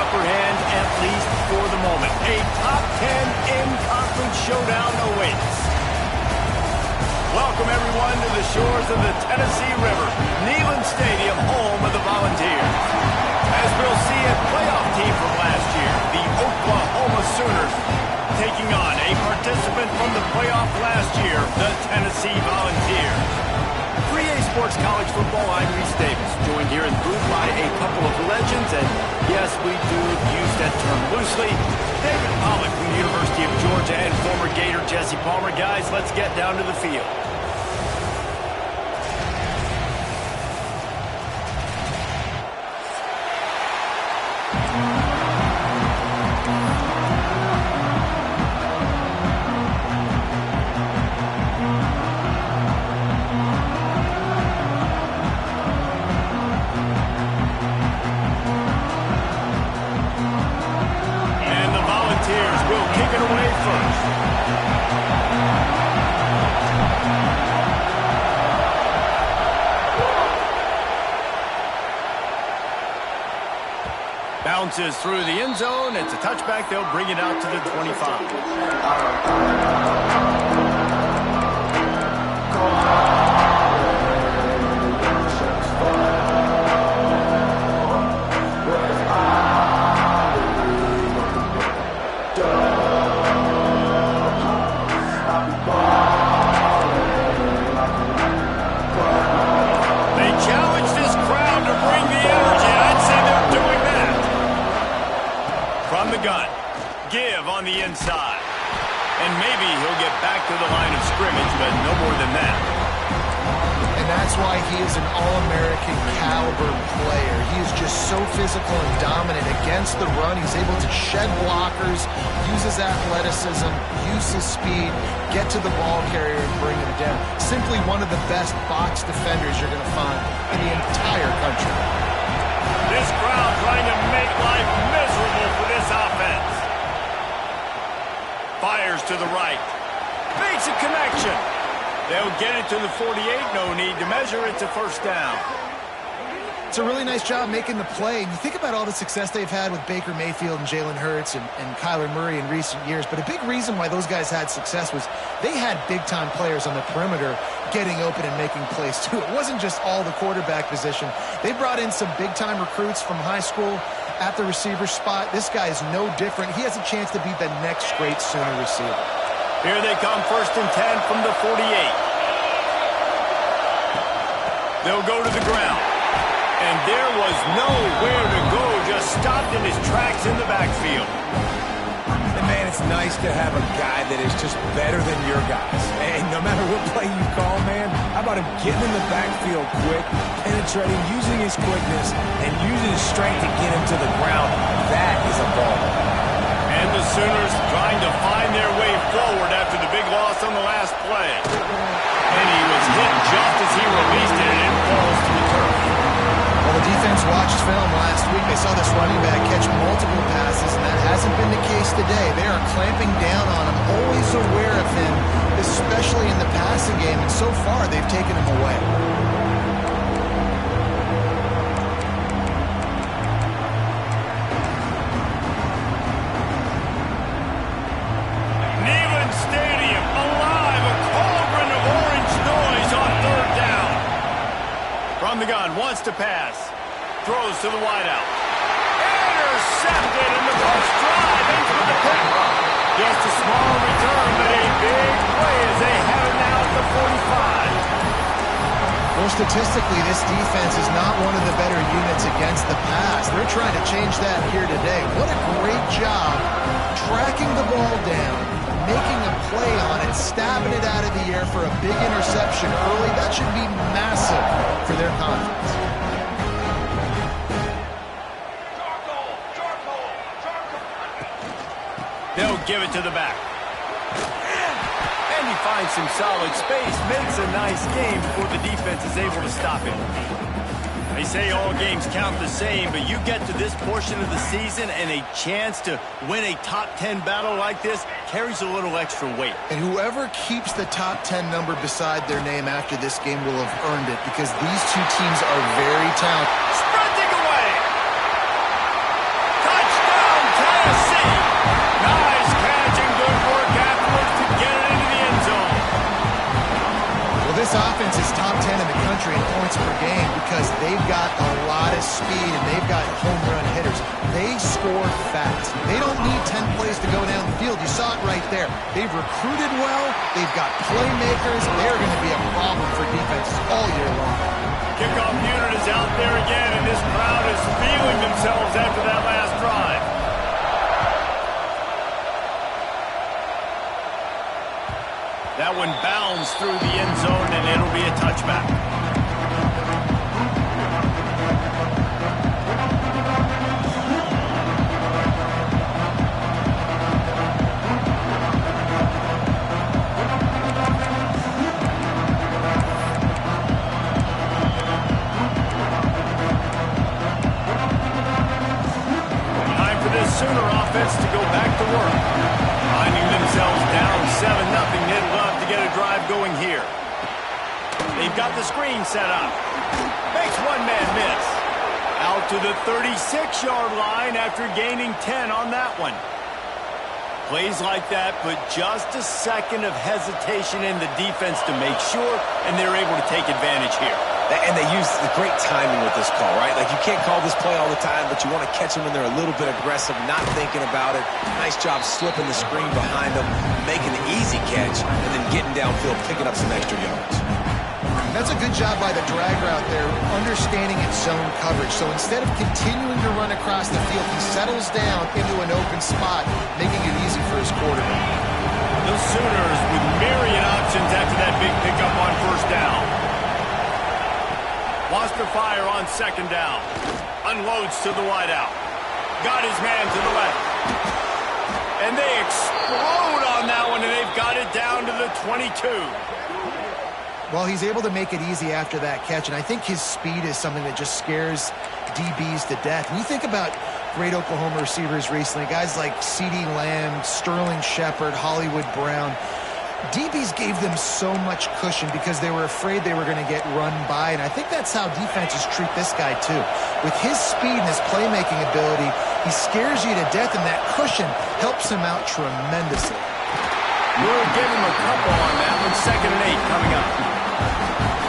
upper hand, at least for the moment. A top 10 in-conference showdown awaits. Welcome, everyone, to the shores of the Tennessee River, Neyland Stadium, home of the Volunteers. As we'll see, a playoff team from last year, the Oklahoma Sooners, taking on a participant from the playoff last year, the Tennessee Volunteers. 3A Sports College Football, I'm Reese Davis, joined here in the booth by a couple of legends, and yes, we do use that term loosely. David Pollock from the University of Georgia and former Gator Jesse Palmer. Guys, let's get down to the field. Bounces through the end zone. It's a touchback. They'll bring it out to the 25. Give on the inside. And maybe he'll get back to the line of scrimmage, but no more than that. And that's why he is an All-American caliber player. He is just so physical and dominant against the run. He's able to shed blockers, use his athleticism, use his speed, get to the ball carrier and bring him down. Simply one of the best box defenders you're going to find in the entire country. This crowd trying to make life miserable for this offense. Fires to the right. Makes a connection. They'll get it to the 48. No need to measure. It's a first down. It's a really nice job making the play. And you think about all the success they've had with Baker Mayfield and Jalen Hurts and Kyler Murray in recent years. But a big reason why those guys had success was they had big-time players on the perimeter getting open and making plays, too. It wasn't just all the quarterback position. They brought in some big-time recruits from high school at the receiver spot. This guy is no different. He has a chance to be the next great Sooner receiver. Here they come, 1st and 10 from the 48. They'll go to the ground. And there was nowhere to go, just stopped in his tracks in the backfield. And man, it's nice to have a guy that is just better than your guys. And no matter what play you call, man, how about him getting in the backfield quick, penetrating, using his quickness, and using his strength to get him to the ground. That is a ball. And the Sooners trying to find their way forward after the big loss on the last play. And he was hit just as he released it, and it falls to the turf. Well, the defense watched film last week. They saw this running back catch multiple passes, and that hasn't been the case today. They are clamping down on him, always aware of him, especially in the passing game, and so far they've taken him away. Neyland Stadium alive, a cauldron of orange noise on 3rd down. From the gun, wants to pass. Throws to the wideout. Intercepted in the first drive into the pick. Just a small return, but a big play as they have it now at the 45. Well, statistically, this defense is not one of the better units against the pass. They're trying to change that here today. What a great job tracking the ball down, making a play on it, stabbing it out of the air for a big interception early. That should be massive for their confidence. They'll give it to the back. And he finds some solid space, makes a nice game before the defense is able to stop him. They say all games count the same, but you get to this portion of the season and a chance to win a top 10 battle like this carries a little extra weight. And whoever keeps the top 10 number beside their name after this game will have earned it, because these two teams are very talented. Sprinting away! Touchdown! points per game because they've got a lot of speed and they've got home run hitters. They score fast. They don't need 10 plays to go down the field. You saw it right there. They've recruited well. They've got playmakers. They're going to be a problem for defenses all year long. Kickoff unit is out there again, and this crowd is feeling themselves after that last drive. That one bounds through the end zone, and it'll be a touchback. Time for this Sooner offense to go back to work. Finding themselves down 7-0, they'd love to get a drive going here. They've got the screen set up. Makes one man miss. Out to the 36-yard line after gaining 10 on that one. Plays like that put just a second of hesitation in the defense to make sure, and they're able to take advantage here. And they use the great timing with this call, right? Like, you can't call this play all the time, but you want to catch them when they're a little bit aggressive, not thinking about it. Nice job slipping the screen behind them, making the easy catch, and then getting downfield, picking up some extra yards. That's a good job by the drag route there, understanding its zone coverage. So instead of continuing to run across the field, he settles down into an open spot, making it easy for his quarterback. The Sooners with myriad options after that big pickup on first down. Wants to fire on second down. Unloads to the wideout. Got his man to the left. And they explode on that one, and they've got it down to the 22. Well, he's able to make it easy after that catch, and I think his speed is something that just scares DBs to death. When you think about great Oklahoma receivers recently, guys like CeeDee Lamb, Sterling Shepard, Hollywood Brown, DBs gave them so much cushion because they were afraid they were going to get run by, and I think that's how defenses treat this guy too. With his speed and his playmaking ability, he scares you to death, and that cushion helps him out tremendously. We'll give him a couple on that one. 2nd and 8 coming up.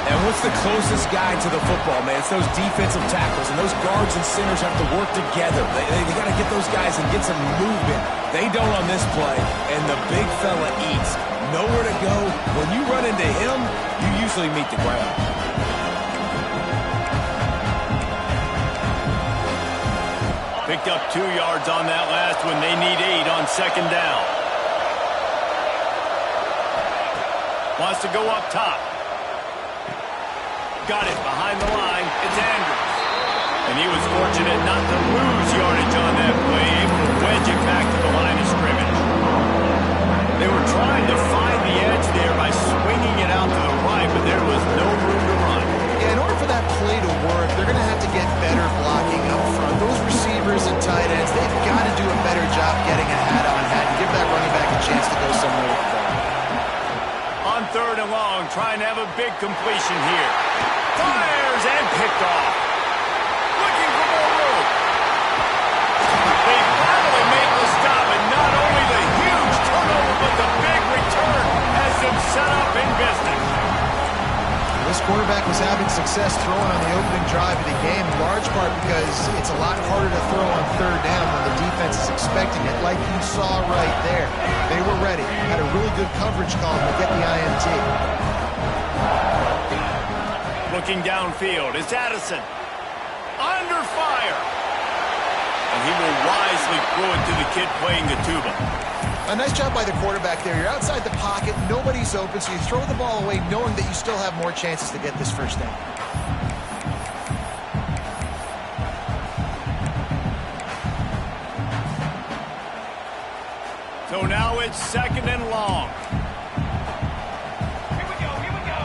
And what's the closest guy to the football, man? It's those defensive tackles, and those guards and centers have to work together. They got to get those guys and get some movement. They don't on this play, and the big fella eats. Nowhere to go. When you run into him, you usually meet the ground. Picked up 2 yards on that last one. They need 8 on second down. Wants to go up top. Got it behind the line. It's Andrews. And he was fortunate not to lose yardage on that play, able to wedge it back to the line of scrimmage. They were trying to find the edge there by swinging it out to the right, but there was no room to run. Yeah, in order for that play to work, they're going to have to get better blocking up front. Those receivers and tight ends, they've got to do a better job getting a hat-on-hat and give that running back a chance to go somewhere with the ball. On 3rd and long, trying to have a big completion here. Fires and picked off. Looking for more room. They finally make the stop, and not only the huge turnover, but the big return has them set up in business. This quarterback was having success throwing on the opening drive of the game, in large part because it's a lot harder to throw on 3rd down when the defense is expecting it, like you saw right there. They were ready, had a really good coverage call to get the INT. Looking downfield, it's Addison. Under fire. And he will wisely throw it to the kid playing the tuba. A nice job by the quarterback there. You're outside the pocket, nobody's open, so you throw the ball away knowing that you still have more chances to get this first down. So now it's 2nd and long. Here we go, here we go.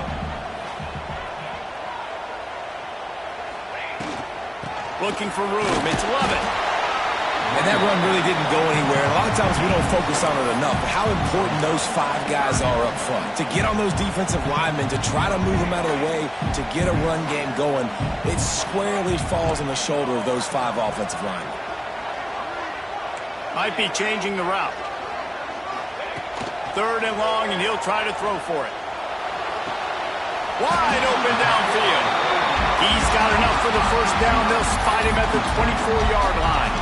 Looking for room, it's Lovett. And that run really didn't go anywhere. And a lot of times we don't focus on it enough. But how important those 5 guys are up front. To get on those defensive linemen, to try to move them out of the way, to get a run game going, it squarely falls on the shoulder of those 5 offensive linemen. Might be changing the route. 3rd and long, and he'll try to throw for it. Wide open downfield. He's got enough for the first down. They'll spot him at the 24-yard line.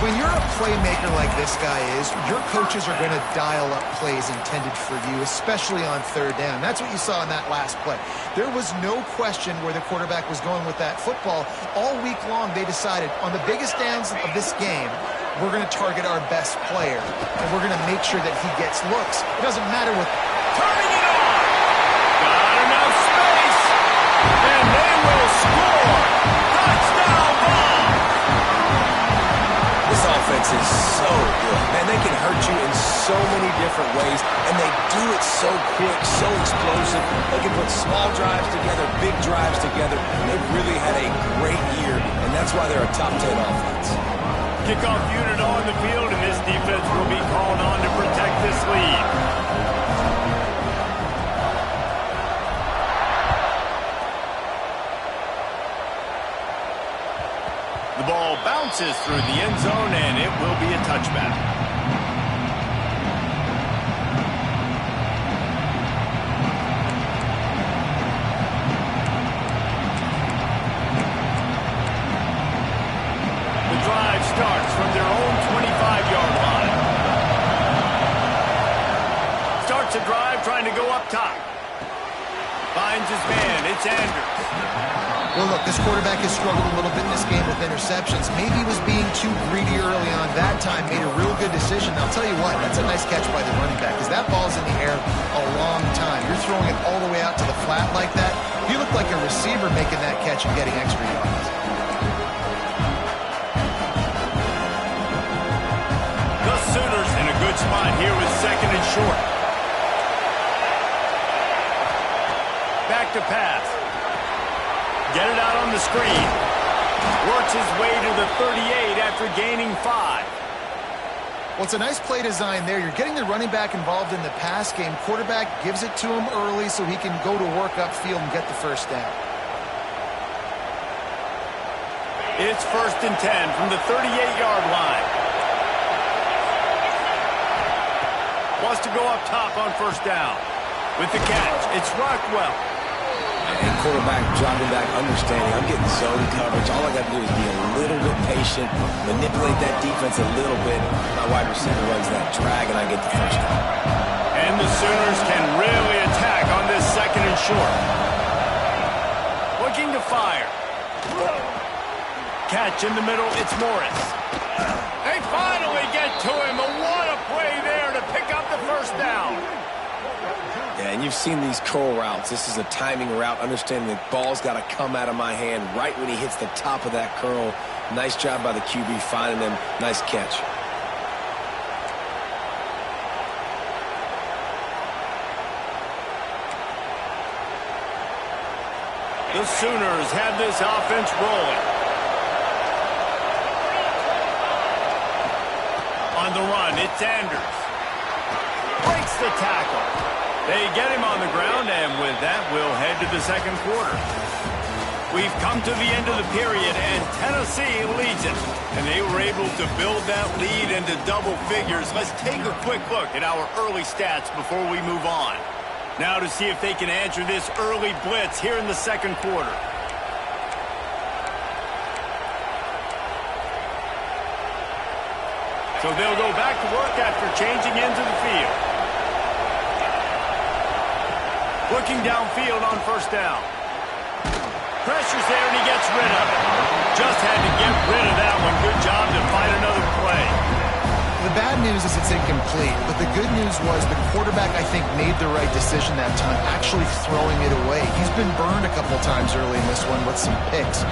When you're a playmaker like this guy is, your coaches are going to dial up plays intended for you, especially on third down. That's what you saw in that last play. There was no question where the quarterback was going with that football. All week long, they decided on the biggest downs of this game, we're going to target our best player, and we're going to make sure that he gets looks. It doesn't matter what... Turning it on! Got enough space! And they will score! Touchdown ball! This offense is so good. Man, they can hurt you in so many different ways, and they do it so quick, so explosive. They can put small drives together, big drives together. They've really had a great year, and that's why they're a top 10 offense. Kickoff unit on the field, and this defense will be called on to protect this lead. The ball bounces through the end zone, and it will be a touchback. Starts from their own 25-yard line. Starts a drive trying to go up top. Finds his man. It's Andrews. Well, look, this quarterback has struggled a little bit in this game with interceptions. Maybe he was being too greedy early on. That time made a real good decision. I'll tell you what, that's a nice catch by the running back because that ball's in the air a long time. You're throwing it all the way out to the flat like that. You look like a receiver making that catch and getting extra yards. Sooners in a good spot here with second and short. Back to pass. Get it out on the screen. Works his way to the 38 after gaining 5. Well, it's a nice play design there. You're getting the running back involved in the pass game. Quarterback gives it to him early so he can go to work upfield and get the first down. It's 1st and 10 from the 38-yard line. Wants to go up top on first down. With the catch, it's Rockwell. And quarterback dropping back, understanding I'm getting zone coverage. All I got to do is be a little bit patient, manipulate that defense a little bit. My wide receiver runs that drag, and I get the first down. And the Sooners can really attack on this second and short. Looking to fire. Catch in the middle, it's Morris. They finally get to him, and what a play there to pick up the first down. Yeah, and you've seen these curl routes. This is a timing route, understanding the ball's got to come out of my hand right when he hits the top of that curl. Nice job by the QB finding him. Nice catch. The Sooners have this offense rolling. On the run, it's Andrews. Breaks the tackle. They get him on the ground, and with that, we'll head to the second quarter. We've come to the end of the period, and Tennessee leads it. And they were able to build that lead into double figures. Let's take a quick look at our early stats before we move on. Now to see if they can answer this early blitz here in the second quarter. So they'll go back to work after changing into the field. Looking downfield on first down. Pressure's there and he gets rid of it. Just had to get rid of that one. Good job to find another play. The bad news is it's incomplete, but the good news was the quarterback, I think, made the right decision that time, actually throwing it away. He's been burned a couple times early in this one with some picks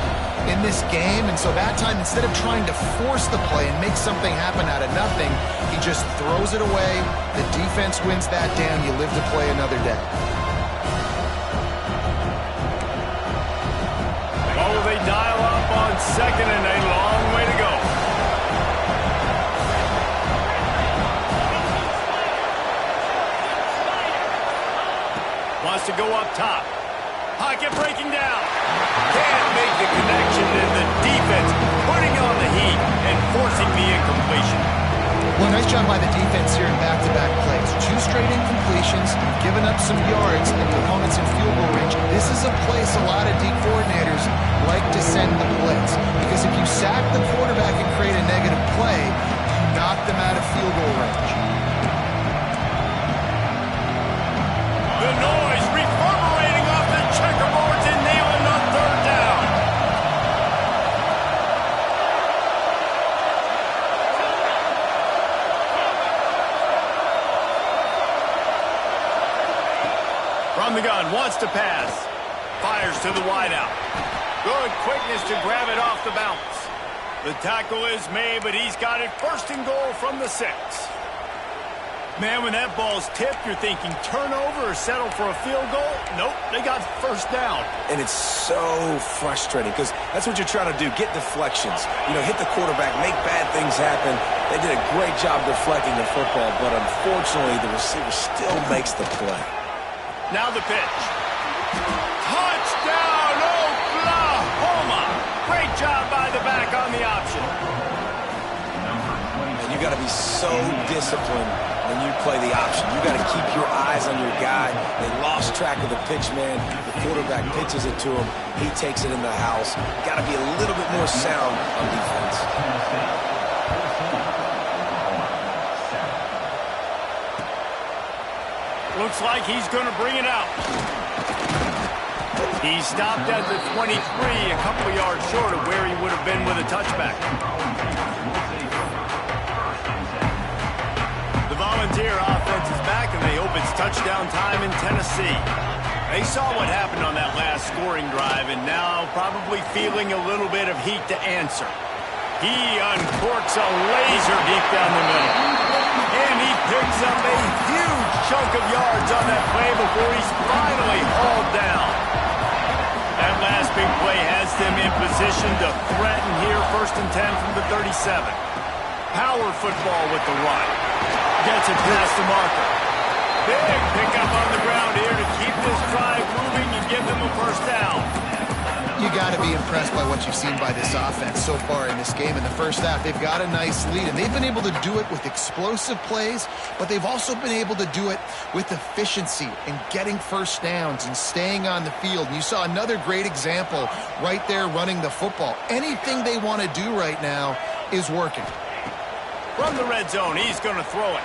in this game, and so that time, instead of trying to force the play and make something happen out of nothing, he just throws it away. The defense wins that down. You live to play another day. Oh, they dial up on second and a long way to go. Wants to go up top. Pocket breaking down. Can't make the connection, and the defense putting on the heat and forcing the incompletion. Well, nice job by the defense here in back-to-back plays. 2 straight incompletions, giving up some yards, and the opponents in field goal range. This is a place a lot of D coordinators like to send the blitz, because if you sack the quarterback and create a negative play, you knock them out of field goal range. The noise reverberating off the checkerboards in Neyland on third down. From the gun, wants to pass. Fires to the wideout. Good quickness to grab it off the bounce. The tackle is made, but he's got it first and goal from the 6. Man, when that ball's tipped, you're thinking turnover or settle for a field goal. Nope, they got first down. And it's so frustrating because that's what you're trying to do, get deflections. You know, hit the quarterback, make bad things happen. They did a great job deflecting the football, but unfortunately the receiver still makes the play. Now the pitch. Touchdown, Oklahoma! Great job by the back on the option. And you got to be so disciplined when you play the option. You got to keep your eyes on your guy. They lost track of the pitch, man. The quarterback pitches it to him. He takes it in the house. Got to be a little bit more sound on defense. Looks like he's going to bring it out. He stopped at the 23, a couple of yards short of where he would have been with a touchback. The Volunteer offense is back, and they hope it's touchdown time in Tennessee. They saw what happened on that last scoring drive, and now probably feeling a little bit of heat to answer. He uncorks a laser deep down the middle. And he picks up a huge chunk of yards on that play before he's finally hauled down. That last big play has them in position to threaten here, 1st and 10 from the 37. Power football with the run. Gets it past the marker. Big pickup on the ground here to keep this drive moving and give them a first down. You got to be impressed by what you've seen by this offense so far in this game. In the first half, they've got a nice lead, and they've been able to do it with explosive plays, but they've also been able to do it with efficiency and getting first downs and staying on the field. And you saw another great example right there running the football. Anything they want to do right now is working. From the red zone, he's going to throw it.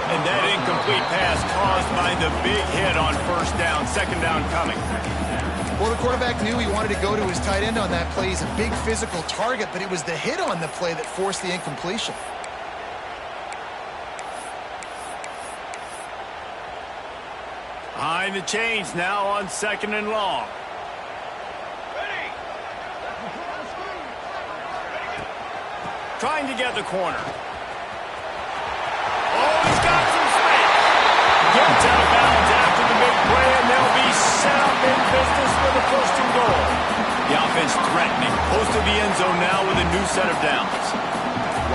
And that incomplete pass caused by the big hit on first down, 2nd down coming. Well, the quarterback knew he wanted to go to his tight end on that play. He's a big physical target, but it was the hit on the play that forced the incompletion. Behind the chains now on 2nd and long. Trying to get the corner. Oh, he's got some space. Gets out of bounds after the big play, and they'll be set up in business with a 1st and goal. The offense threatening. Close to the end zone now with a new set of downs.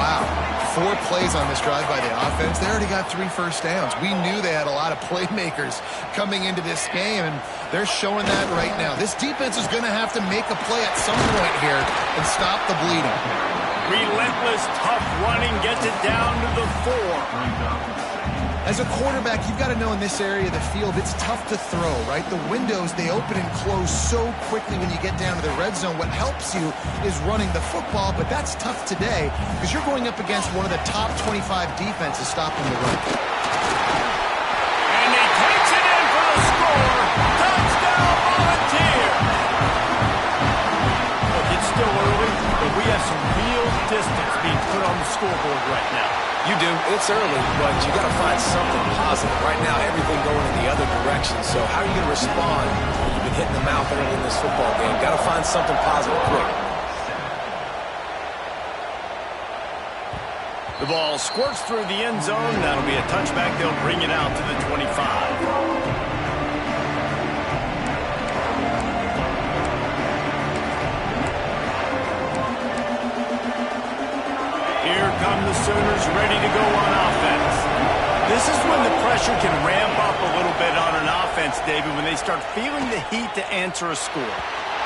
Wow. 4 plays on this drive by the offense. They already got 3 first downs. We knew they had a lot of playmakers coming into this game, and they're showing that right now. This defense is going to have to make a play at some point here and stop the bleeding. Relentless, tough running gets it down to the 4. As a quarterback, you've got to know in this area of the field, it's tough to throw, right? The windows, they open and close so quickly when you get down to the red zone. What helps you is running the football, but that's tough today because you're going up against one of the top 25 defenses stopping the run. And he takes it in for the score. Touchdown, Volunteer! Look, it's still early, but we have some real distance being put on the scoreboard right now. You do. It's early, but you got to find something positive. Right now, everything going in the other direction. So how are you going to respond when you've been hitting the mouth early in this football game? Got to find something positive quick. The ball squirts through the end zone. That'll be a touchback. They'll bring it out to the 25. Here come the Sooners ready to go on offense. This is when the pressure can ramp up a little bit on an offense, David, when they start feeling the heat to answer a score.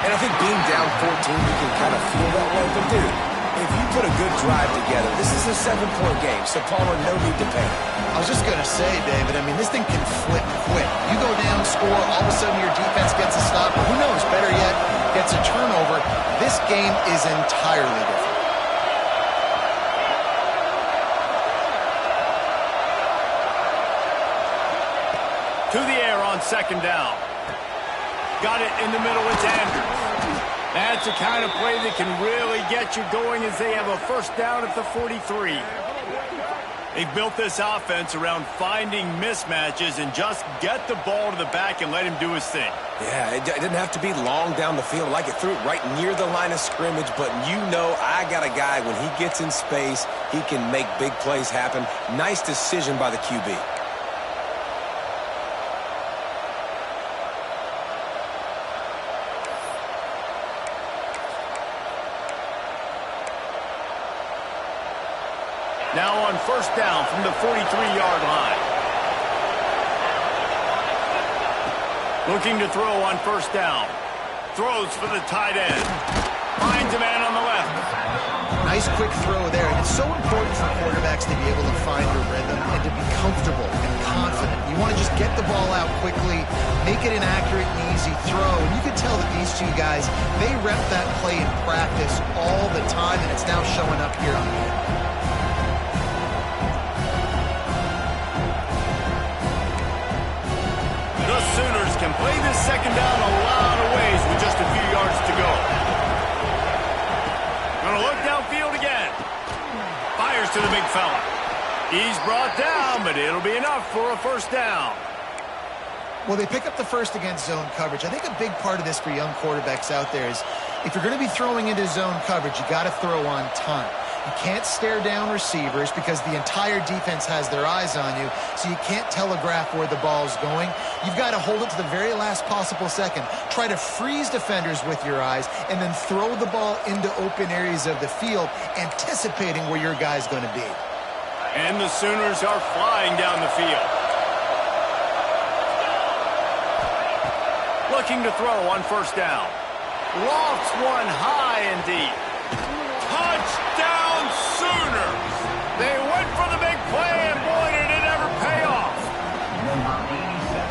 And I think being down 14, you can kind of feel that way. But, dude, if you put a good drive together, this is a 7-point game, so Palmer, no need to panic. A was just going to say, David, I mean, this thing can flip quick. You go down, score, all of a sudden your defense gets a stop, or who knows, better yet, gets a turnover. This game is entirely different. To the air on second down. Got it in the middle. It's Andrews. That's the kind of play that can really get you going as they have a first down at the 43. They've built this offense around finding mismatches and just get the ball to the back and let him do his thing. Yeah, it didn't have to be long down the field. Like it threw it right near the line of scrimmage, but you know I got a guy, when he gets in space, he can make big plays happen. Nice decision by the QB. Now on first down from the 43-yard line. Looking to throw on first down. Throws for the tight end. Finds a man on the left. Nice quick throw there. And it's so important for quarterbacks to be able to find a rhythm and to be comfortable and confident. You want to just get the ball out quickly, make it an accurate and easy throw. And you can tell that these two guys, they rep that play in practice all the time, and it's now showing up here on the field. The Sooners can play this second down a lot of ways with just a few yards to go. Gonna look downfield again. Fires to the big fella. He's brought down, but it'll be enough for a first down. Well, they pick up the first against zone coverage. I think a big part of this for young quarterbacks out there is if you're going to be throwing into zone coverage, you got to throw on time. You can't stare down receivers because the entire defense has their eyes on you, so you can't telegraph where the ball's going. You've got to hold it to the very last possible second. Try to freeze defenders with your eyes and then throw the ball into open areas of the field, anticipating where your guy's going to be. And the Sooners are flying down the field. Looking to throw on first down. Lofts one high and deep. Touchdown Sooners! They went for the big play, and boy, did it ever pay off.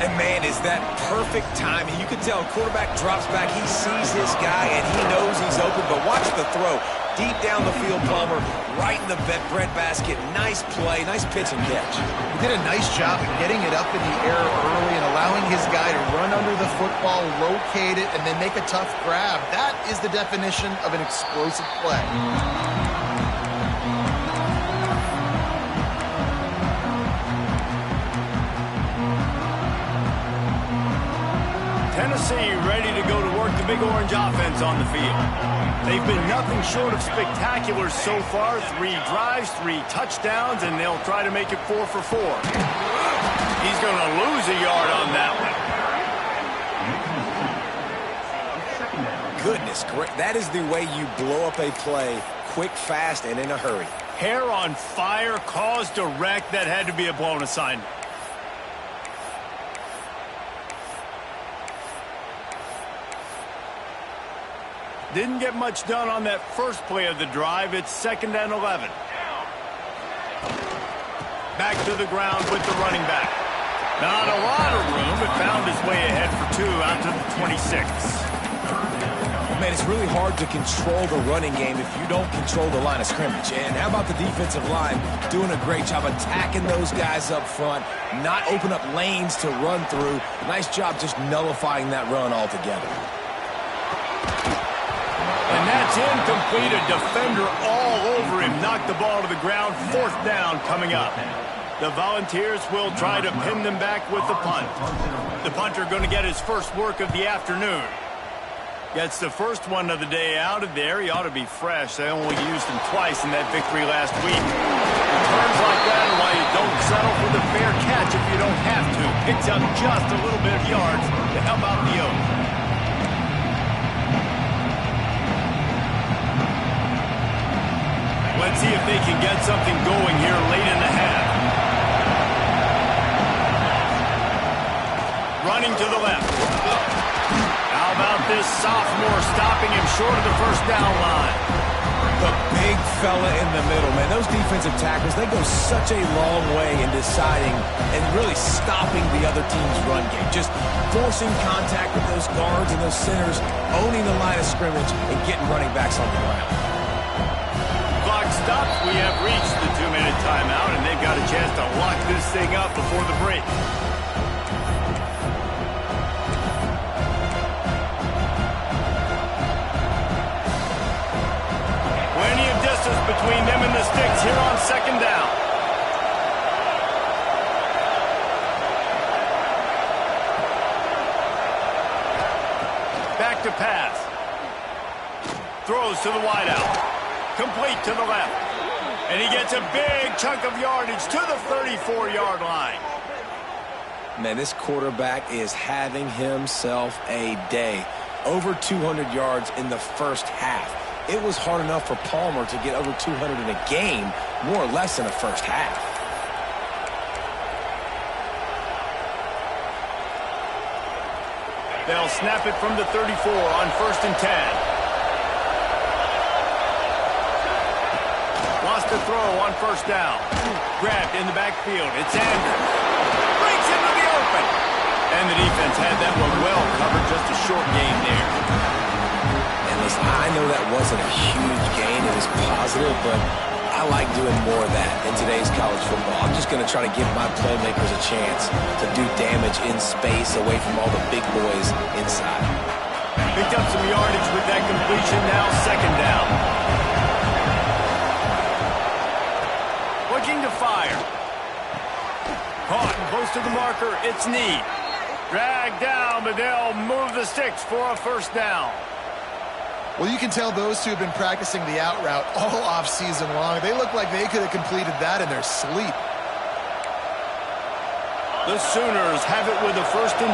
And man, is that perfect timing. You can tell quarterback drops back, he sees his guy, and he knows he's open, but watch the throw. Deep down the field, Plummer, right in the breadbasket. Nice play, nice pitch and catch. He did a nice job of getting it up in the air early and allowing his guy to run under the football, locate it, and then make a tough grab. That is the definition of an explosive play. Tennessee ready to go to work the big orange offense on the field. They've been nothing short of spectacular so far. 3 drives, 3 touchdowns, and they'll try to make it 4 for 4. He's going to lose a yard on that one. Goodness, great. That is the way you blow up a play, quick, fast, and in a hurry. Hair on fire, caused a wreck. That had to be a blown assignment. Didn't get much done on that first play of the drive. It's 2nd and 11. Back to the ground with the running back. Not a lot of room, but found his way ahead for 2 out to the 26. Man, it's really hard to control the running game if you don't control the line of scrimmage. And how about the defensive line doing a great job attacking those guys up front, not open up lanes to run through. Nice job just nullifying that run altogether. And that's incomplete. A defender all over him. Knocked the ball to the ground. 4th down coming up. The Volunteers will try to pin them back with the punt. The punter going to get his first work of the afternoon. Gets the first one of the day out of there. He ought to be fresh. They only used him twice in that victory last week. Returns like that are why you don't settle for the fair catch if you don't have to. Picks up just a little bit of yards to help out the Oaks. Let's see if they can get something going here late in the half. Running to the left. How about this sophomore stopping him short of the first down line? The big fella in the middle, man. Those defensive tackles, they go such a long way in deciding and really stopping the other team's run game. Just forcing contact with those guards and those centers, owning the line of scrimmage, and getting running backs on the ground. Clock stops. We have reached the 2-minute timeout, and they've got a chance to lock this thing up before the break. Between them and the sticks here on second down. Back to pass. Throws to the wideout. Complete to the left. And he gets a big chunk of yardage to the 34-yard line. Man, this quarterback is having himself a day. Over 200 yards in the first half. It was hard enough for Palmer to get over 200 in a game, more or less in the first half. They'll snap it from the 34 on 1st and 10. Lost the throw on 1st down. Grabbed in the backfield. It's Andrews. Breaks into the open. And the defense had that one well covered. Just a short gain there. Listen, I know that wasn't a huge gain. It was positive, but I like doing more of that in today's college football. I'm just going to try to give my playmakers a chance to do damage in space away from all the big boys inside. Picked up some yardage with that completion. Now 2nd down. Looking to fire. Caught close to the marker. It's Need. Dragged down, but they'll move the sticks for a 1st down. Well, you can tell those two have been practicing the out route all off-season long. They look like they could have completed that in their sleep. The Sooners have it with a 1st and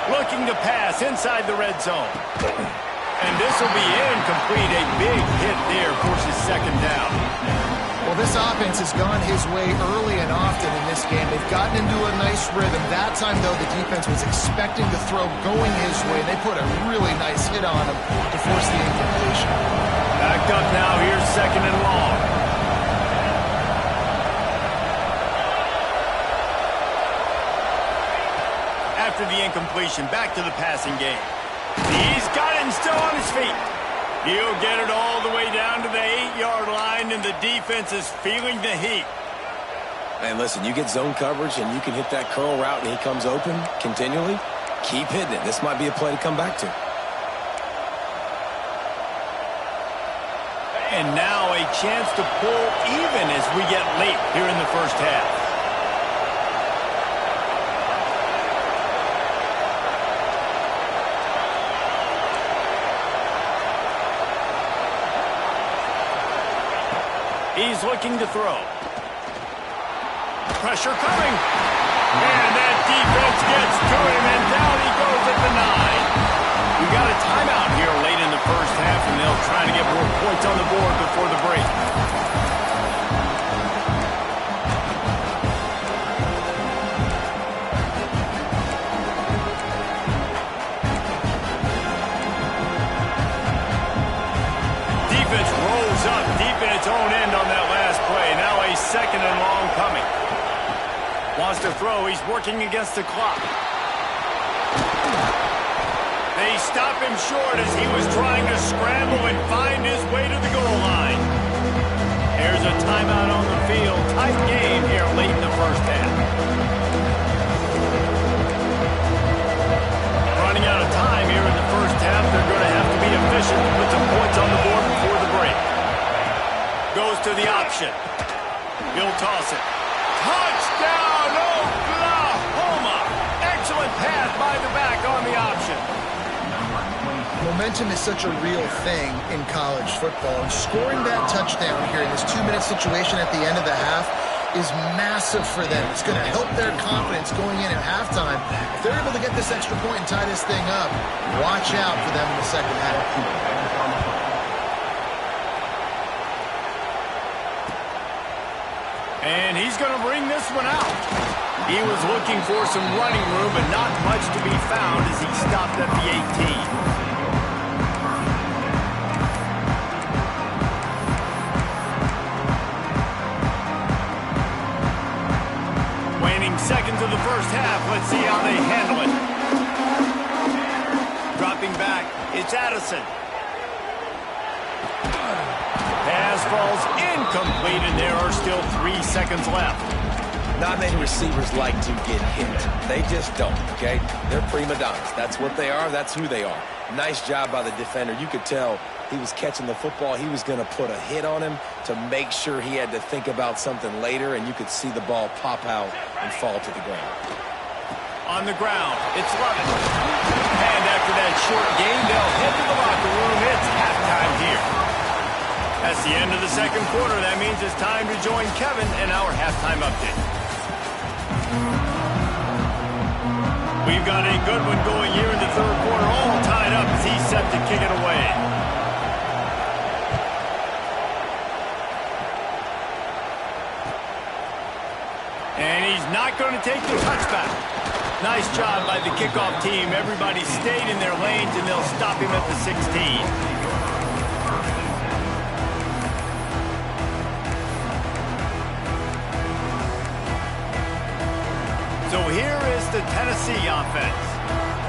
10. Looking to pass inside the red zone. And this will be incomplete. A big hit there forces 2nd down. Well, this offense has gone his way early and often in this game. They've gotten into a nice rhythm. That time, though, the defense was expecting the throw going his way. They put a really nice hit on him to force the incompletion. Backed up now. Here's 2nd and long. After the incompletion, back to the passing game. He's got it and still on his feet. He'll get it all the way down to the 8-yard line, and the defense is feeling the heat. Man, listen, you get zone coverage, and you can hit that curl route, and he comes open continually. Keep hitting it. This might be a play to come back to. And now a chance to pull even as we get late here in the first half. He's looking to throw. Pressure coming. And that defense gets to him, and down he goes at the 9. We got a timeout here late in the first half, and they'll try to get more points on the board before the break. Defense rolls up deep in its own end on that last play. Now a 2nd and long coming. Wants to throw. He's working against the clock. They stop him short as he was trying to scramble and find his way to the goal line. There's a timeout on the field. Tight game here late in the first half. Running out of time here in the first half. They're going to have to be efficient to put some points on the board before the break. Goes to the option. He'll toss it. Touchdown, Oklahoma! Excellent pass by the back on the option. Momentum is such a real thing in college football, and scoring that touchdown here in this 2-minute situation at the end of the half is massive for them. It's going to help their confidence going in at halftime. If they're able to get this extra point and tie this thing up, watch out for them in the second half. And he's going to bring this one out. He was looking for some running room, but not much to be found as he stopped at the 18. Closing seconds of the first half. Let's see how they handle it. Dropping back, it's Addison. Pass falls incomplete, and there are still 3 seconds left. Not many receivers like to get hit. They just don't, okay? They're prima donnas. That's what they are. That's who they are. Nice job by the defender. You could tell he was catching the football. He was going to put a hit on him to make sure he had to think about something later, and you could see the ball pop out and fall to the ground. On the ground, it's Lovett. And after that short game, they'll head to the locker room. It's halftime here. That's the end of the second quarter. That means it's time to join Kevin in our halftime update. We've got a good one going here in the third quarter, all tied up as he's set to kick it away. And he's not going to take the touchback. Nice job by the kickoff team. Everybody stayed in their lanes, and they'll stop him at the 16. So here is the Tennessee offense.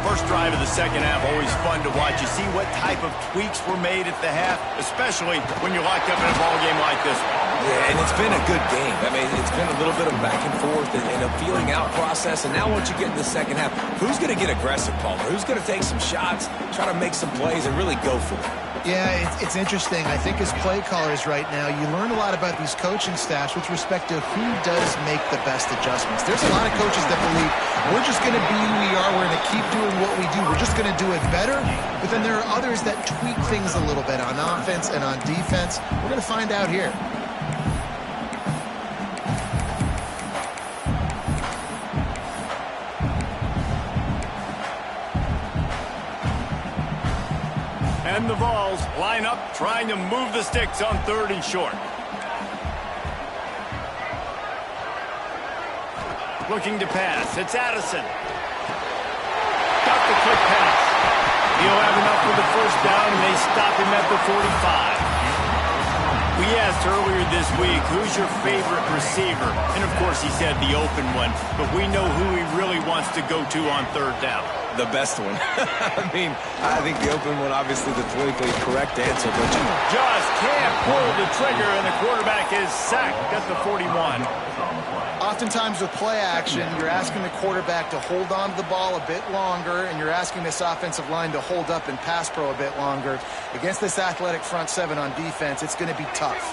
First drive of the second half, always fun to watch. You see what type of tweaks were made at the half, especially when you're locked up in a ball game like this one. Yeah, and it's been a good game. I mean, it's been a little bit of back and forth and a feeling out process. And now once you get in the second half, who's going to get aggressive, Palmer? Who's going to take some shots, try to make some plays, and really go for it? Yeah, it's interesting. I think as play callers right now, you learn a lot about these coaching staffs with respect to who does make the best adjustments. There's a lot of coaches that believe we're just going to be who we are. We're going to keep doing what we do. We're just going to do it better. But then there are others that tweak things a little bit on offense and on defense. We're going to find out here. And the Vols line up, trying to move the sticks on 3rd and short. Looking to pass. It's Addison. Got the quick pass. He'll have enough for the first down, and they stop him at the 45. We asked earlier this week, who's your favorite receiver? And, of course, he said the open one, but we know who he really wants to go to on 3rd down. The best one. I mean, I think the open one, obviously the politically correct answer, but you just can't pull the trigger, and the quarterback is sacked at the 41. Oftentimes with play action, you're asking the quarterback to hold on to the ball a bit longer, and you're asking this offensive line to hold up and pass pro a bit longer. Against this athletic front seven on defense, it's going to be tough.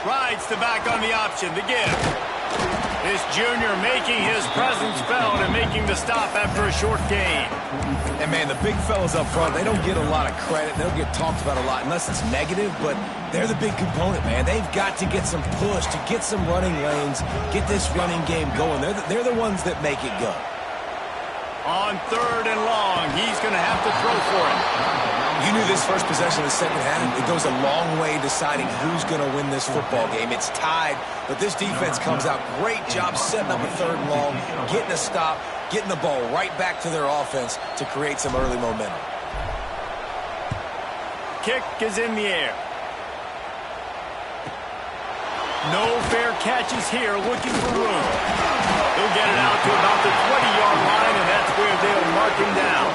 Rides the back on the option, the give. This junior making his presence felt and making the stop after a short gain. And, man, the big fellas up front, they don't get a lot of credit. They don't get talked about a lot unless it's negative, but they're the big component, man. They've got to get some push, to get some running lanes, get this running game going. They're the ones that make it go. On 3rd and long, he's going to have to throw for it. You knew this first possession of the second half, it goes a long way deciding who's going to win this football game. It's tied, but this defense comes out. Great job setting up a 3rd and long, getting a stop, getting the ball right back to their offense to create some early momentum. Kick is in the air. No fair catches here, looking for room. He'll get it out to about the 20-yard line, and that's where they'll mark him down.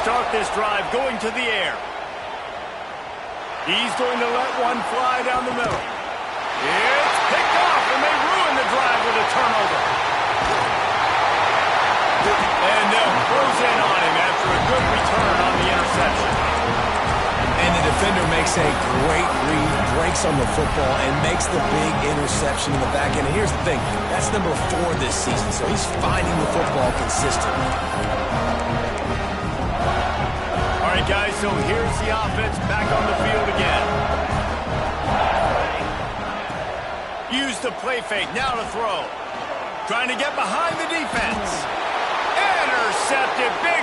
Start this drive going to the air. He's going to let one fly down the middle. It's picked off, and they ruin the drive with a turnover. And they'll close in on him after a good return on the interception. And the defender makes a great read, breaks on the football, and makes the big interception in the back end. And here's the thing, that's number 4 this season, so he's finding the football consistently. All right, guys, so here's the offense back on the field again. Use the play fake, now to throw. Trying to get behind the defense. Intercepted, big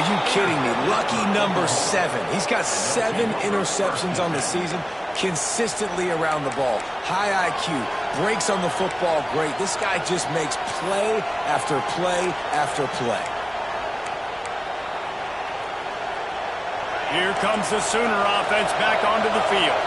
you kidding me? Lucky number 7. He's got 7 interceptions on the season, consistently around the ball. High IQ, breaks on the football great. This guy just makes play after play after play. Here comes the Sooner offense back onto the field.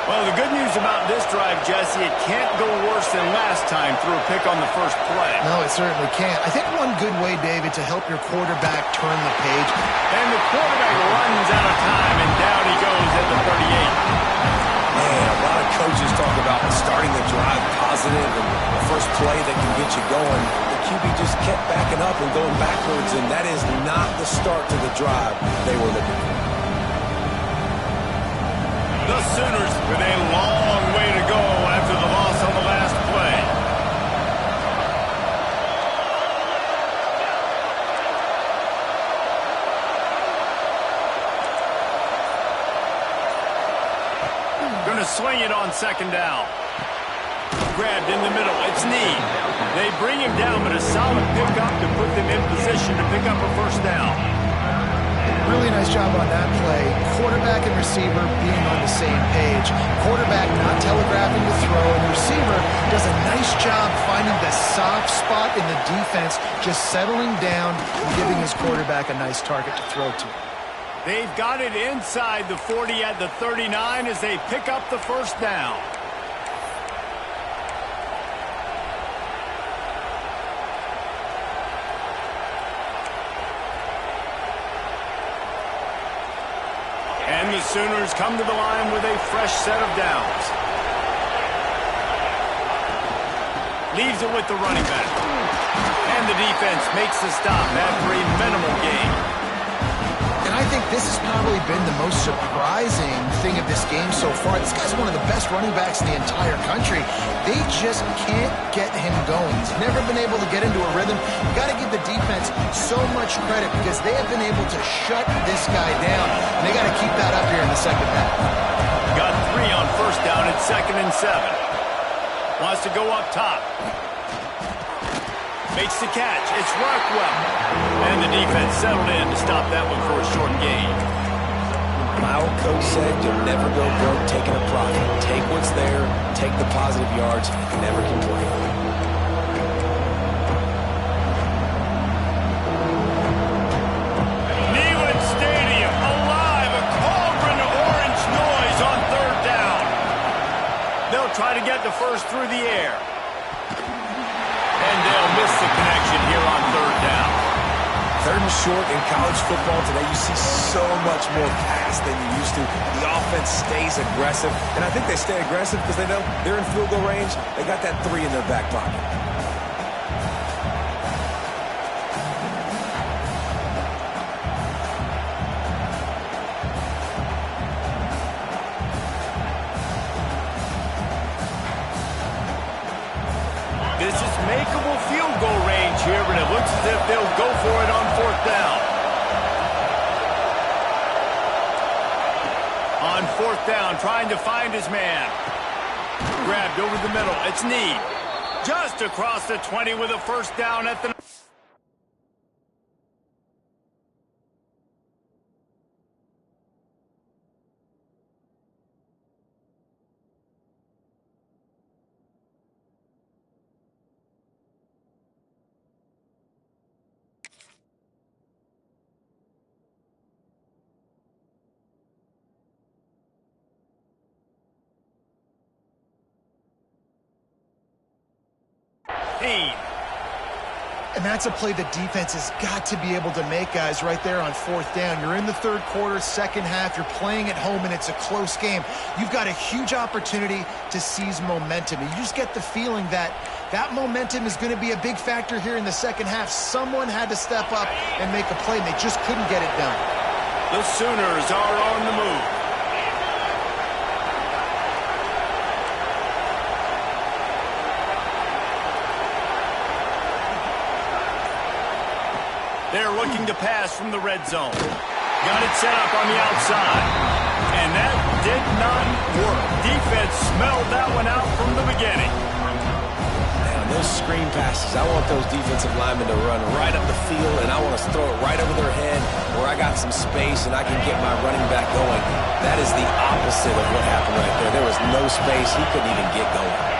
Well, the good news about this drive, Jesse, it can't go worse than last time through a pick on the first play. No, it certainly can't. I think one good way, David, to help your quarterback turn the page. And the quarterback runs out of time, and down he goes at the 38. Man, a lot of coaches talk about starting the drive positive and the first play that can get you going. The QB just kept backing up and going backwards, and that is not the start to the drive they were looking for. The Sooners with a long way to go after the loss on the last play. Going to swing it on second down. Grabbed in the middle. It's Need. They bring him down, but a solid pickup to put them in position to pick up a first down. Really nice job on that play. Quarterback and receiver being on the same page. Quarterback not telegraphing the throw, and the receiver does a nice job finding the soft spot in the defense, just settling down and giving his quarterback a nice target to throw to. They've got it inside the 40 at the 39 as they pick up the first down. And the Sooners come to the line with a fresh set of downs. Leaves it with the running back. And the defense makes the stop after a minimal gain. And I think this has probably been the most surprising thing of this game so far. This guy's one of the best running backs in the entire country. They just can't get him going. He's never been able to get into a rhythm. You got to give the defense so much credit because they have been able to shut this guy down. And they got to keep that up here in the second half. Got 3 on first down at 2nd and 7. Wants to go up top. Makes the catch. It's Rockwell. And the defense settled in to stop that one for a short gain. My old coach said you'll never go broke taking a profit. Take what's there, take the positive yards, and never complain. Neyland Stadium alive. A cauldron of orange noise on 3rd down. They'll try to get the first through the air. And they'll miss the connection here on 3rd down. 3rd and short in college football today, you see so much more pass than you used to. The offense stays aggressive, and I think they stay aggressive because they know they're in field goal range. They got that 3 in their back pocket. This is makeable field goal range here, but it looks as if they'll go for it on 4th down. On 4th down, trying to find his man. Grabbed over the middle. It's Need. Just across the 20 with a first down at the... And that's a play the defense has got to be able to make, guys, right there on 4th down. You're in the 3rd quarter, second half. You're playing at home, and it's a close game. You've got a huge opportunity to seize momentum. And you just get the feeling that that momentum is going to be a big factor here in the second half. Someone had to step up and make a play, and they just couldn't get it done. The Sooners are on the move. They're looking to pass from the red zone. Got it set up on the outside. And that did not work. Defense smelled that one out from the beginning. Man, those those screen passes. I want those defensive linemen to run right up the field, and I want to throw it right over their head where I got some space and I can get my running back going. That is the opposite of what happened right there. There was no space. He couldn't even get going.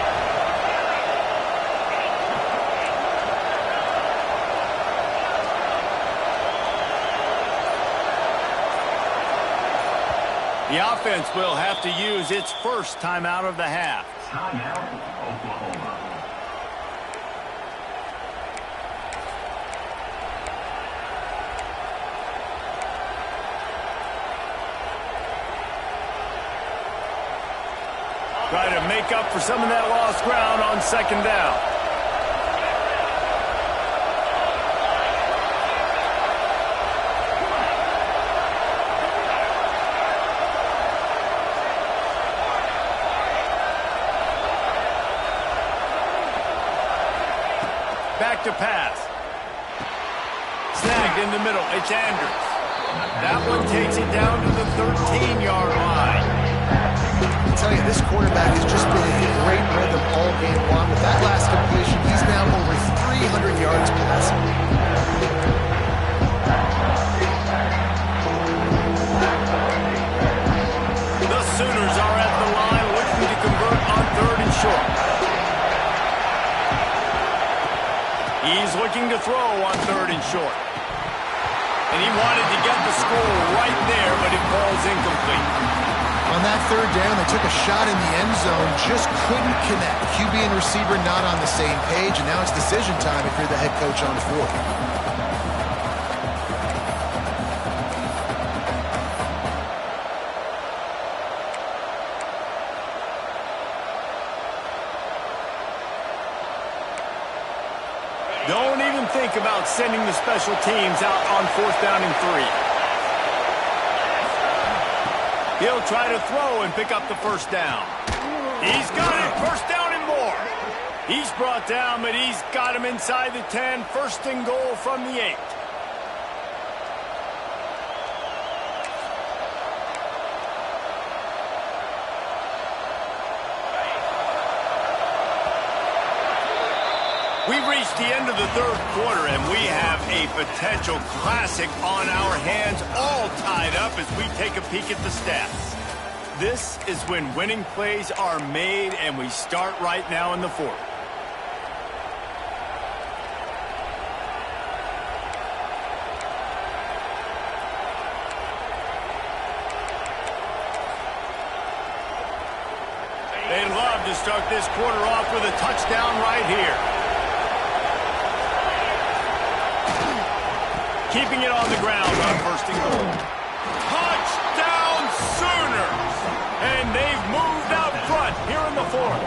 The offense will have to use its first timeout of the half. Timeout, Oklahoma. Try to make up for some of that lost ground on second down. Back to pass. Snagged in the middle. It's Andrews. That one takes it down to the 13-yard line. I tell you, this quarterback has just been in great rhythm all game long. With that last completion, he's now over 300 yards passing. The Sooners are at the line looking to convert on 3rd and short. He's looking to throw on 3rd and short. And he wanted to get the score right there, but it falls incomplete. On that 3rd down, they took a shot in the end zone, just couldn't connect. QB and receiver not on the same page, and now it's decision time if you're the head coach on 4th. Don't even think about sending the special teams out on 4th down and 3. He'll try to throw and pick up the first down. He's got it. First down and more. He's brought down, but he's got him inside the 10. First and goal from the 8. We've reached the end of the 3rd quarter, and we have a potential classic on our hands, all tied up as we take a peek at the stats. This is when winning plays are made, and we start right now in the 4th. They'd love to start this quarter off with a touchdown right here. Keeping it on the ground on 1st and goal. Touchdown Sooners! And they've moved out front here in the 4th.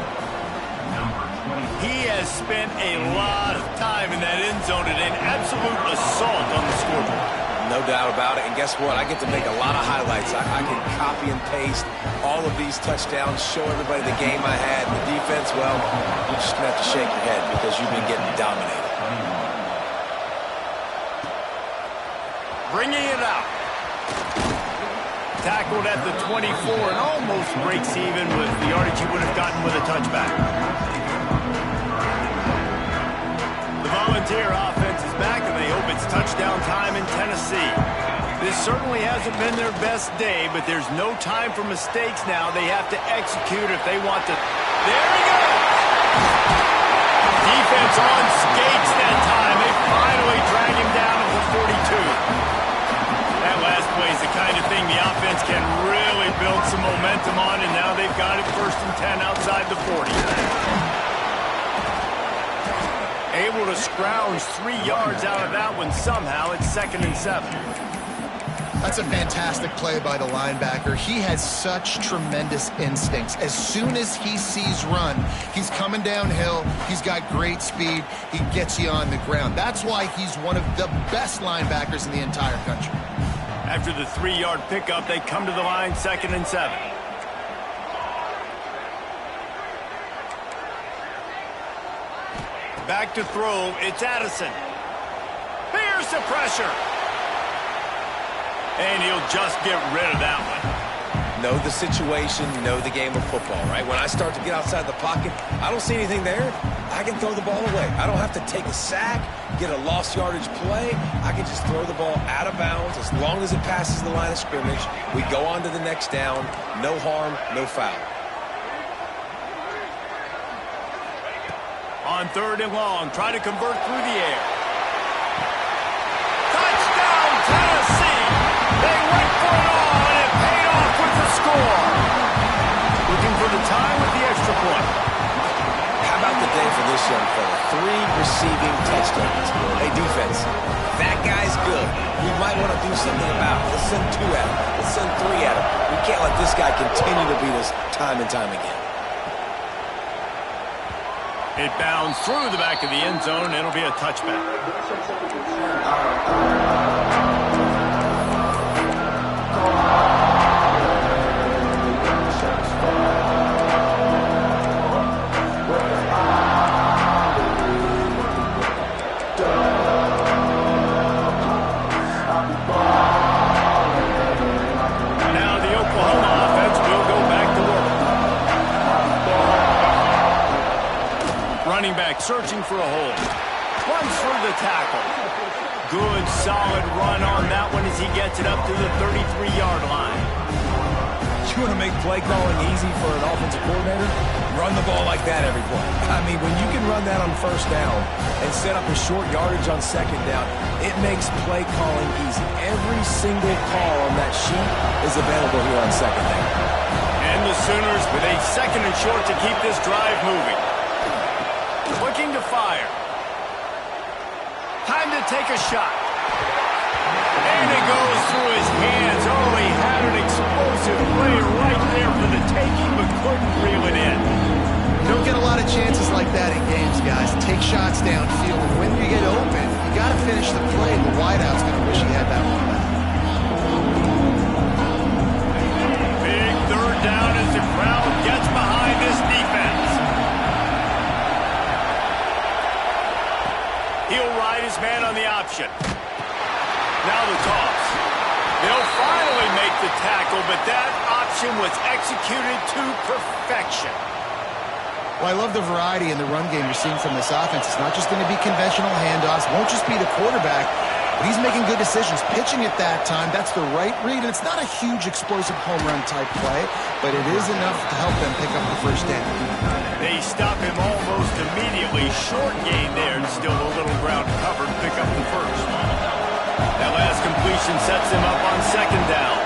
He has spent a lot of time in that end zone and an absolute assault on the scoreboard. No doubt about it. And guess what? I get to make a lot of highlights. I can copy and paste all of these touchdowns, show everybody the game I had. The defense, well, you're just going to have to shake your head because you've been getting dominated. Bringing it out. Tackled at the 24 and almost breaks even with the yardage he would have gotten with a touchback. The Volunteer offense is back, and they hope it's touchdown time in Tennessee. This certainly hasn't been their best day, but there's no time for mistakes now. They have to execute if they want to. There he goes! Defense on skates that time. They finally drag him down to the 42. That last play is the kind of thing the offense can really build some momentum on, and now they've got it 1st and 10 outside the 40. Able to scrounge 3 yards out of that one somehow. It's 2nd and 7. That's a fantastic play by the linebacker. He has such tremendous instincts. As soon as he sees run, he's coming downhill. He's got great speed. He gets you on the ground. That's why he's one of the best linebackers in the entire country. After the 3-yard pickup, they come to the line 2nd and 7. Back to throw, it's Addison. Here's the pressure. And he'll just get rid of that one. Know the situation, know the game of football, right? When I start to get outside the pocket, I don't see anything there. I can throw the ball away. I don't have to take a sack, get a lost yardage play. I can just throw the ball out of bounds. As long as it passes the line of scrimmage, we go on to the next down. No harm, no foul. On 3rd and long, try to convert through the air. Touchdown, Tennessee! They went for it all, and it paid off with the score. Looking for the tie with the extra point. How about the day for this young fella? 3 receiving touchdowns. Hey, defense, that guy's good. We might want to do something about it. Let's send 2 at him. Let's send 3 at him. We can't let this guy continue to beat us time and time again. It bounds through the back of the end zone, and it'll be a touchback. Now the Oklahoma offense will go back to work. Running back searching for a hole. Runs through the tackle. Good, solid run on that one as he gets it up to the 33-yard line. You want to make play calling easy for an offensive coordinator? Run the ball like that every play. I mean, when you can run that on 1st down and set up a short yardage on 2nd down, it makes play calling easy. Every single call on that sheet is available here on 2nd down. And the Sooners with a 2nd and short to keep this drive moving. Looking to fire. Time to take a shot. And it goes through his hands. Oh, he had an explosive play right there for the taking, but couldn't reel it in. You don't get a lot of chances like that in games, guys. Take shots downfield, and when you get open, you got to finish the play. The wideout's going to wish he had that one back. Big 3rd down as the crowd gets behind this defense. He'll ride his man on the option. Now the toss. They'll finally make the tackle, but that option was executed to perfection. Well, I love the variety in the run game you're seeing from this offense. It's not just going to be conventional handoffs. Won't just be the quarterback, but he's making good decisions. Pitching at that time, that's the right read. And it's not a huge explosive home run type play, but it is enough to help them pick up the 1st down. They stop him almost immediately. Short gain there, and still a little ground covered. Pick up the 1st. That last completion sets him up on 2nd down.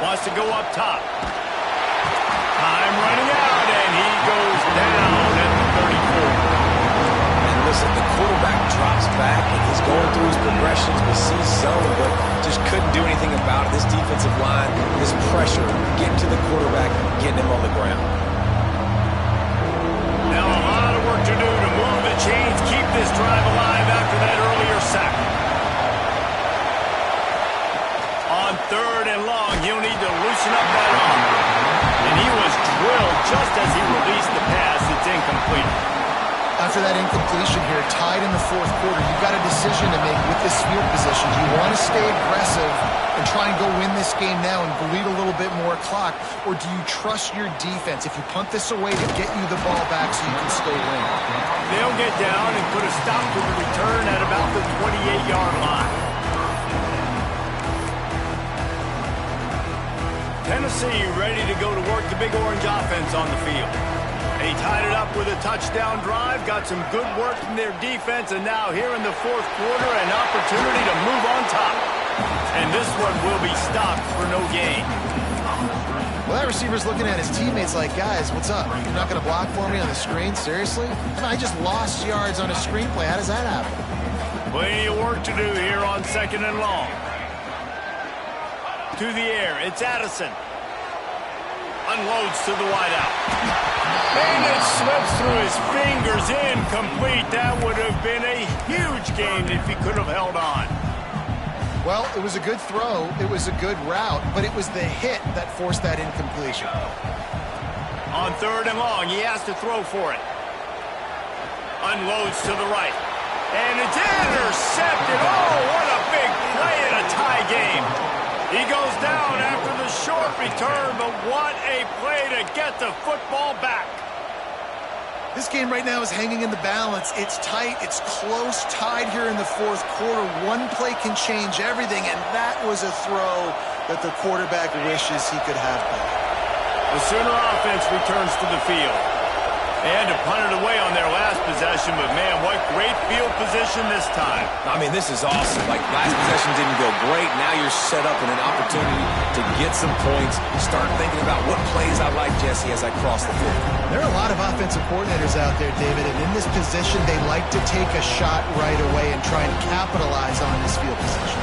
Wants to go up top. Time running out, and he goes down at the 34. And listen, the quarterback drops back, and he's going through his progressions, but sees zone, but just couldn't do anything about it. This defensive line, this pressure, getting to the quarterback, getting him on the ground. Now a lot of work to do to move the chains, keep this drive alive after that earlier sack. On 3rd and long, he'll need to loosen up that arm. And he was drilled just as he released the pass. It's incomplete. After that incompletion here, tied in the 4th quarter, you've got a decision to make with this field position. Do you want to stay aggressive and try and go win this game now and bleed a little bit more clock, or do you trust your defense if you punt this away to get you the ball back so you can still win? They'll get down and put a stop to the return at about the 28-yard line. Tennessee ready to go to work the Big Orange offense on the field. They tied it up with a touchdown drive, got some good work from their defense, and now here in the 4th quarter, an opportunity to move on top. And this one will be stopped for no gain. Well, that receiver's looking at his teammates like, guys, what's up? You're not going to block for me on the screen? Seriously? I just lost yards on a screenplay. How does that happen? Plenty of work to do here on 2nd and long. To the air, it's Addison. Unloads to the wideout. And it slips through his fingers, incomplete. That would have been a huge gain if he could have held on. Well, it was a good throw. It was a good route, but it was the hit that forced that incompletion. On 3rd and long, he has to throw for it. Unloads to the right. And it's intercepted. Oh, what a big play in a tie game. He goes down after the short return, but what a play to get the football back. This game right now is hanging in the balance. It's tight, it's close, tied here in the fourth quarter. One play can change everything, and that was a throw that the quarterback wishes he could have back. The Sooner offense returns to the field. And to punt it away on their last possession, but man, what great field position this time. I mean, this is awesome. Like, last possession didn't go great. Now you're set up in an opportunity to get some points. Start thinking about what plays I like, Jesse, as I cross the field. There are a lot of offensive coordinators out there, David, and in this position, they like to take a shot right away and try and capitalize on this field position.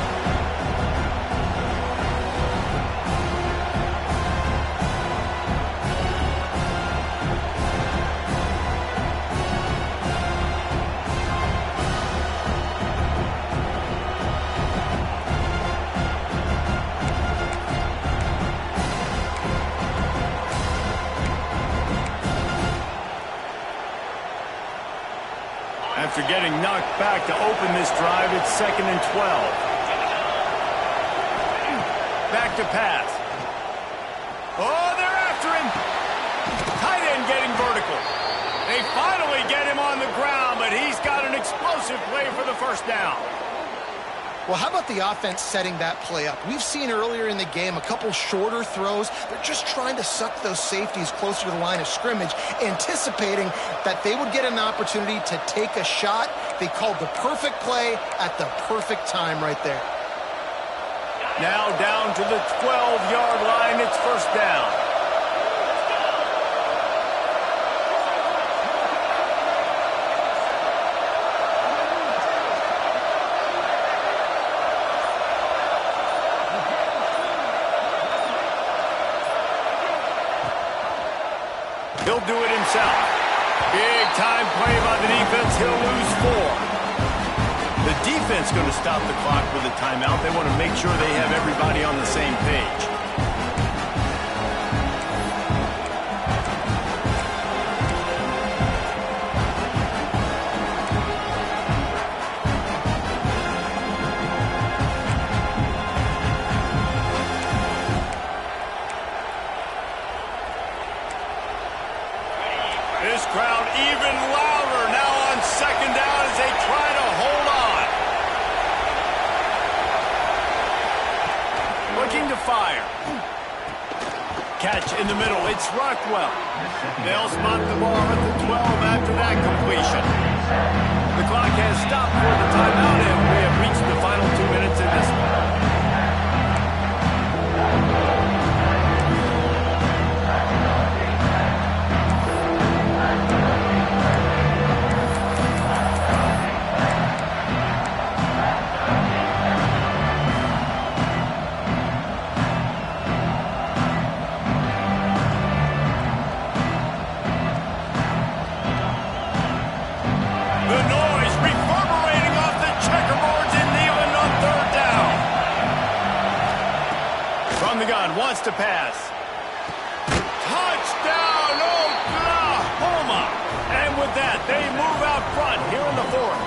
After getting knocked back to open this drive, it's 2nd and 12. Back to pass. Oh, they're after him. Tight end getting vertical. They finally get him on the ground, but he's got an explosive play for the first down. Well, how about the offense setting that play up? We've seen earlier in the game a couple shorter throws. They're just trying to suck those safeties closer to the line of scrimmage, anticipating that they would get an opportunity to take a shot. They called the perfect play at the perfect time right there. Now down to the 12-yard line. It's first down. He'll do it himself. Big time play by the defense. He'll lose 4. The defense going to stop the clock with a timeout. They want to make sure they have everybody on the same page. This crowd even louder now on 2nd down as they try to hold on. Looking to fire. Catch in the middle. It's Rockwell. They'll spot the ball at the 12 after that completion. The clock has stopped for the timeout, and we have reached the final 2 minutes in this one. Wants to pass. Touchdown, Oklahoma! And with that, they move out front here in the 4th.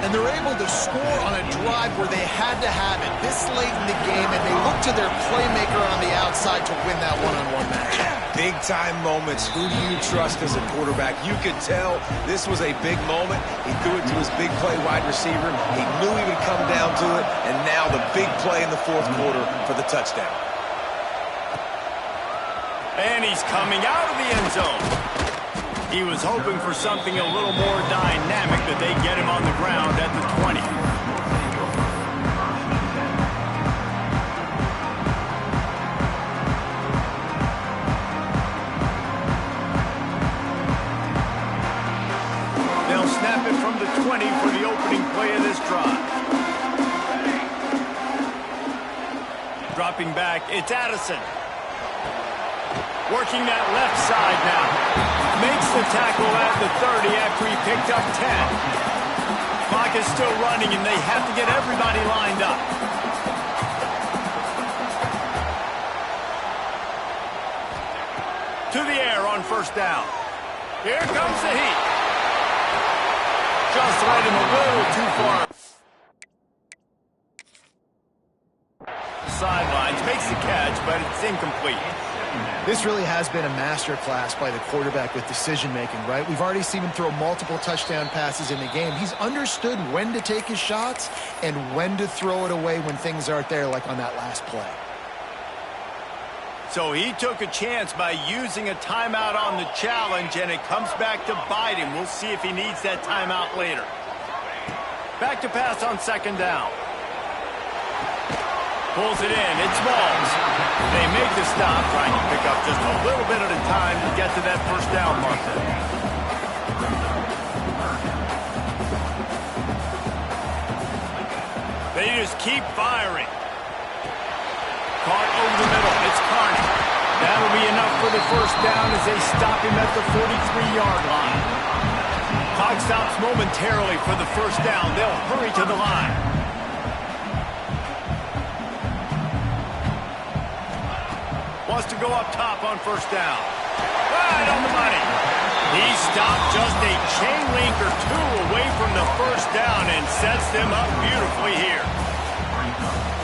And they're able to score on a drive where they had to have it this late in the game, and they look to their playmaker on the outside to win that one-on-one match. Big-time moments. Who do you trust as a quarterback? You could tell this was a big moment. He threw it to his big play wide receiver. He knew he would come down to it, and now the big play in the 4th quarter for the touchdown. And he's coming out of the end zone. He was hoping for something a little more dynamic, that they get him on the ground at the 20. They'll snap it from the 20 for the opening play of this drive. Dropping back, it's Addison. Working that left side now. Makes the tackle at the 30 after he picked up 10. Clock is still running, and they have to get everybody lined up. To the air on first down. Here comes the heat. Just led him a little too far. Sidelines, makes the catch, but it's incomplete. This really has been a master class by the quarterback with decision-making, right? We've already seen him throw multiple touchdown passes in the game. He's understood when to take his shots and when to throw it away when things aren't there, like on that last play. So he took a chance by using a timeout on the challenge, and it comes back to bite him. We'll see if he needs that timeout later. Back to pass on second down. Pulls it in. It's Vols. They make the stop, trying to pick up just a little bit at a time to get to that first down marker. They just keep firing. Caught over the middle. It's Carney. That'll be enough for the first down as they stop him at the 43-yard line. Clock stops momentarily for the first down. They'll hurry to the line. Wants to go up top on first down. Right on the money. He stopped just a chain link or two away from the first down and sets them up beautifully here.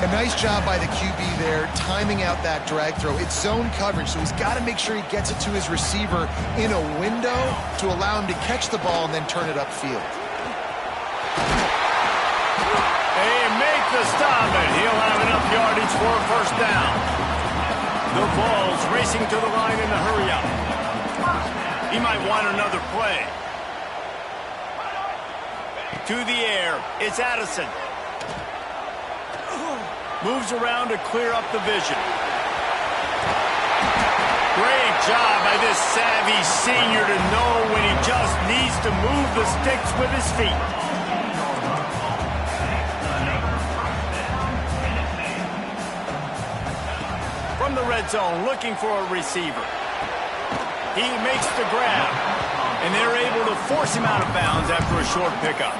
A nice job by the QB there, timing out that drag throw. It's zone coverage, so he's got to make sure he gets it to his receiver in a window to allow him to catch the ball and then turn it upfield. They make the stop, and he'll have enough yardage for a first down. The Vols racing to the line in the hurry-up. He might want another play. To the air, it's Addison. Moves around to clear up the vision. Great job by this savvy senior to know when he just needs to move the sticks with his feet. From the red zone, looking for a receiver. He makes the grab, and they're able to force him out of bounds after a short pickup.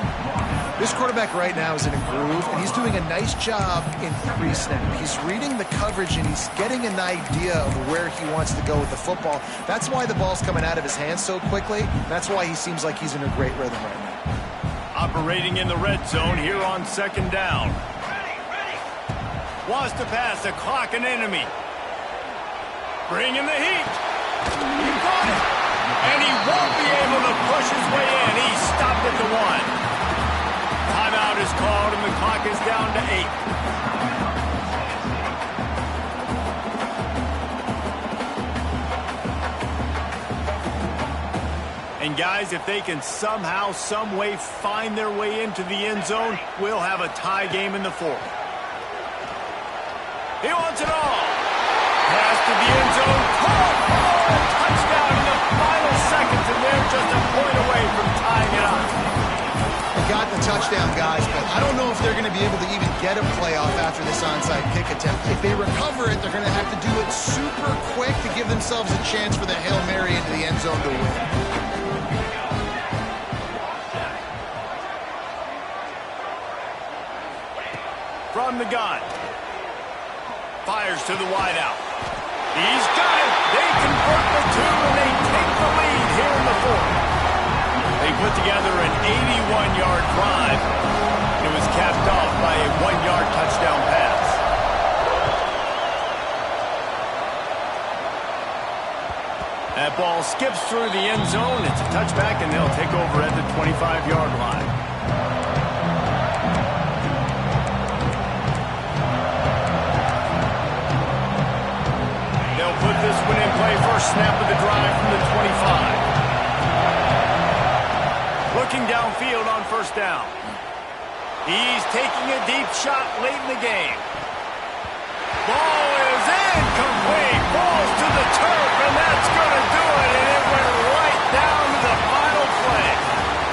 This quarterback right now is in a groove, and he's doing a nice job in pre-snap. He's reading the coverage, and he's getting an idea of where he wants to go with the football. That's why the ball's coming out of his hands so quickly. That's why he seems like he's in a great rhythm right now. Operating in the red zone here on second down. Wants to pass the clock an enemy. Bringing the heat. He got it. And he won't be able to push his way in. He stopped at the 1. Timeout is called, and the clock is down to 8. And guys, if they can somehow, some way find their way into the end zone, we'll have a tie game in the fourth. He wants it all. Pass to the end zone. Touchdown in the final seconds, and they're just a point away from tying it up. They got the touchdown, guys, but I don't know if they're going to be able to even get a playoff after this onside kick attempt. If they recover it, they're going to have to do it super quick to give themselves a chance for the Hail Mary into the end zone to win. From the gun. Fires to the wideout. He's got it. They convert the two, and they take the lead here in the fourth. They put together an 81-yard drive. It was capped off by a 1-yard touchdown pass. That ball skips through the end zone. It's a touchback, and they'll take over at the 25-yard line. Put this one in play. First snap of the drive from the 25. Looking downfield on first down. He's taking a deep shot late in the game. Ball is incomplete. Falls to the turf, and that's going to do it. And it went right down to the final play.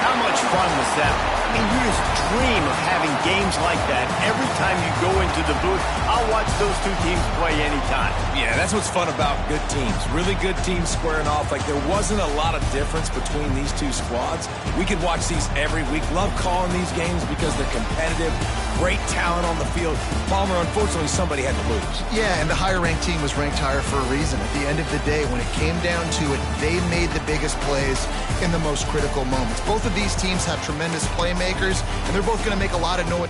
How much fun was that? I mean, you just dream of having games like that every time you go into the booth. I'll watch those two teams play anytime. Yeah, that's what's fun about good teams. Really good teams squaring off. Like, there wasn't a lot of difference between these two squads. We could watch these every week. Love calling these games because they're competitive. Great talent on the field. Palmer, unfortunately, somebody had to lose. Yeah, and the higher-ranked team was ranked higher for a reason. At the end of the day, when it came down to it, they made the biggest plays in the most critical moments. Both of these teams have tremendous playmakers, and they're both going to make a lot of noise.